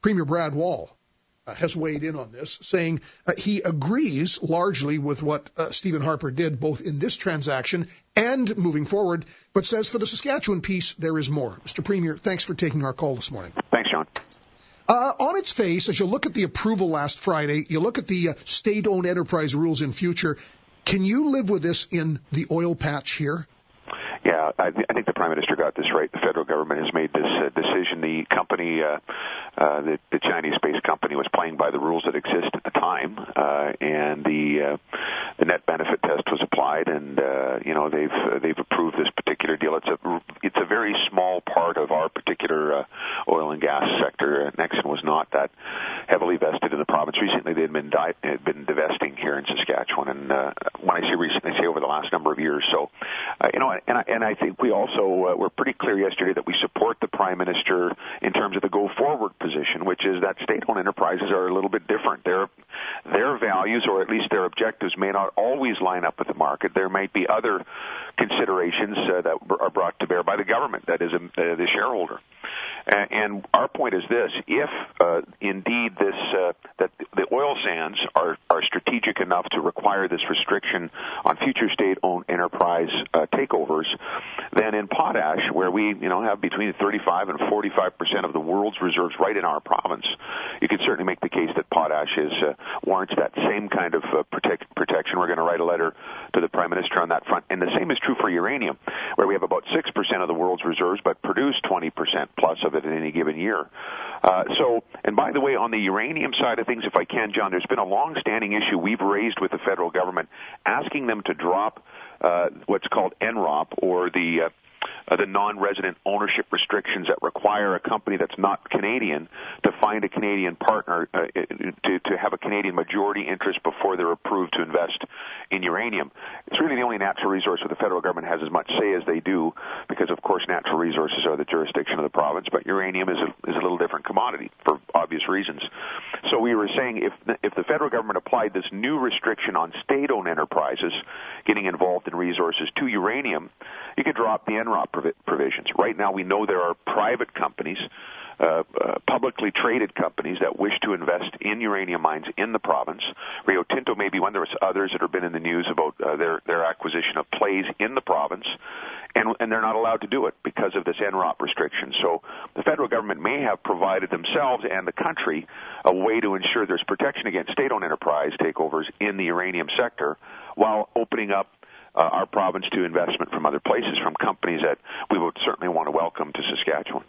Premier Brad Wall has weighed in on this, saying he agrees largely with what Stephen Harper did, both in this transaction and moving forward, but says for the Saskatchewan piece, there is more. Mr. Premier, thanks for taking our call this morning. Thanks, John. On its face, as you look at the approval last Friday, you look at the state-owned enterprise rules in future, can you live with this in the oil patch here? Yeah, I think the Prime Minister got this right. The federal government has made this decision. The company, the Chinese-based company, was playing by the rules that exist at the time, and the net benefit test was applied, and they've approved this particular deal. It's a very small part of our particular oil and gas sector. Nexen was not that heavily vested in the province. Recently, they had been divesting here in Saskatchewan, and when I say recently, I say over the last number of years. So, and I think we also were pretty clear yesterday that we support the Prime Minister in terms of the go-forward position, which is that state-owned enterprises are a little bit different. Their values, or at least their objectives, may not always line up with the market. There might be other considerations that are brought to bear by the government, that is the shareholder. And our point is this: if indeed that the oil sands are strategic enough to require this restriction on future state-owned enterprise takeovers, then in potash, where we have between 35 and 45% of the world's reserves right in our province, you could certainly make the case that potash warrants that same kind of protection. We're going to write a letter to the Prime Minister on that front, and the same is true for uranium, where we have about 6% of the world's reserves, but produce 20% plus of it in any given year. And by the way, on the uranium side of things, if I can, John, there's been a long-standing issue we've raised with the federal government, asking them to drop what's called NROP, or the non-resident ownership restrictions that require a company that's not Canadian to find a Canadian partner to have a Canadian majority interest before they're approved to invest in uranium. It's really the only natural resource where the federal government has as much say as they do, because of course natural resources are the jurisdiction of the province, but uranium is a little different commodity for obvious reasons. So we were saying if the federal government applied this new restriction on state-owned enterprises getting involved in resources to uranium, you could drop the NROP provisions. Right now we know there are private companies, publicly traded companies that wish to invest in uranium mines in the province. Rio Tinto may be one. There was others that have been in the news about their acquisition of plays in the province, and they're not allowed to do it because of this NROP restriction. So the federal government may have provided themselves and the country a way to ensure there's protection against state-owned enterprise takeovers in the uranium sector, while opening up our province to investment from other places, from companies that we would certainly want to welcome to Saskatchewan.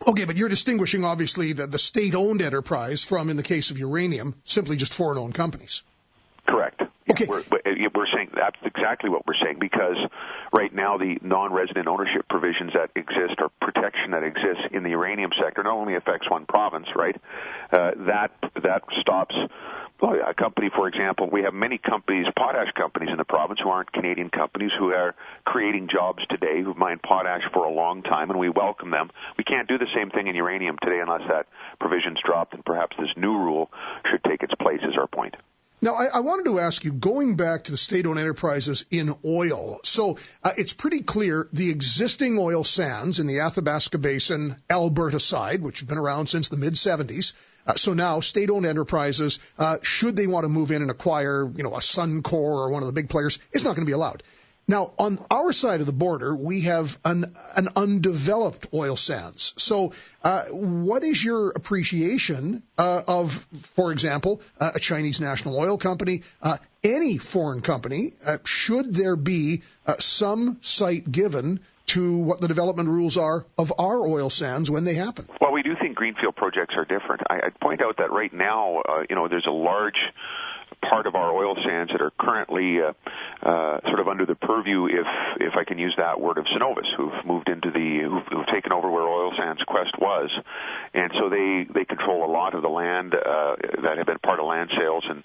Okay, but you're distinguishing, obviously, the state-owned enterprise from, in the case of uranium, simply just foreign-owned companies. Correct. Okay. We're saying that's exactly what we're saying, because right now the non-resident ownership provisions that exist, or protection that exists in the uranium sector, not only affects one province, right? That stops a company, for example. We have many companies, potash companies in the province, who aren't Canadian companies, who are creating jobs today, who've mined potash for a long time, and we welcome them. We can't do the same thing in uranium today unless that provision's dropped, and perhaps this new rule should take its place, is our point. Now, I wanted to ask you, going back to the state-owned enterprises in oil, so it's pretty clear the existing oil sands in the Athabasca Basin, Alberta side, which have been around since the mid-'70s, so now state-owned enterprises, should they want to move in and acquire, a Suncor or one of the big players, it's not going to be allowed. Now, on our side of the border, we have an undeveloped oil sands. So what is your appreciation of, for example, a Chinese national oil company, any foreign company? Should there be some sight given to what the development rules are of our oil sands when they happen? Well, we do think greenfield projects are different. I'd point out that right now, there's a large part of our oil sands that are currently sort of under the purview, if I can use that word, of Cenovus, who've taken over where Oil Sands Quest was, and so they control a lot of the land that have been part of land sales, and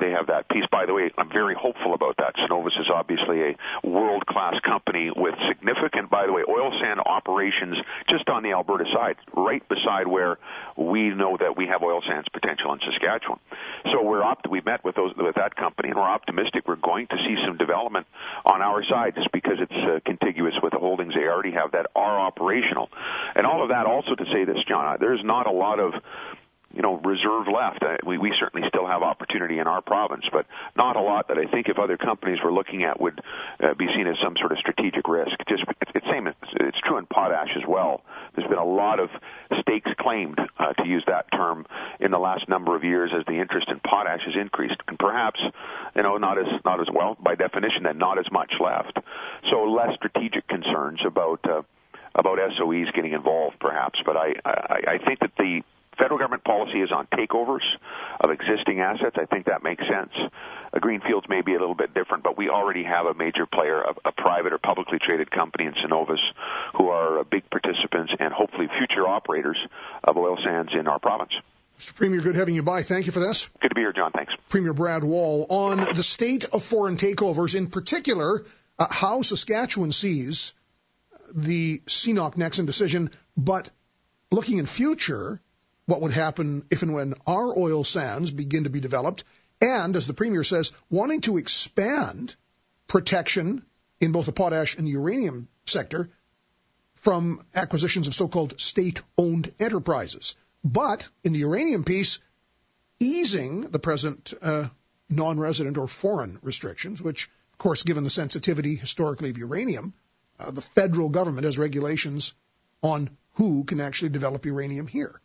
they have that piece. By the way, I'm very hopeful about that. Cenovus is obviously a world-class company with significant, by the way, oil sand operations just on the Alberta side, right beside where we know that we have oil sands potential in Saskatchewan. So we've met with that company, and we're optimistic we're going to see some development on our side, just because it's contiguous with the holdings they already have that are operational. And all of that also to say this, John, there's not a lot of reserve left. We certainly still have opportunity in our province, but not a lot that I think if other companies were looking at would be seen as some sort of strategic risk. It's true in potash as well. There's been a lot of stakes claimed, to use that term, in the last number of years as the interest in potash has increased, and perhaps not as well by definition, and not as much left. So less strategic concerns about SOEs getting involved, perhaps. But I think that the federal government policy is on takeovers of existing assets. I think that makes sense. Greenfields may be a little bit different, but we already have a major player, a private or publicly traded company in CNOOC, who are big participants and hopefully future operators of oil sands in our province. Mr. Premier, good having you by. Thank you for this. Good to be here, John. Thanks. Premier Brad Wall, on the state of foreign takeovers, in particular, how Saskatchewan sees the CNOOC Nexen decision, but looking in future, what would happen if and when our oil sands begin to be developed, and, as the Premier says, wanting to expand protection in both the potash and the uranium sector from acquisitions of so-called state-owned enterprises. But in the uranium piece, easing the present non-resident or foreign restrictions, which, of course, given the sensitivity historically of uranium, the federal government has regulations on who can actually develop uranium here.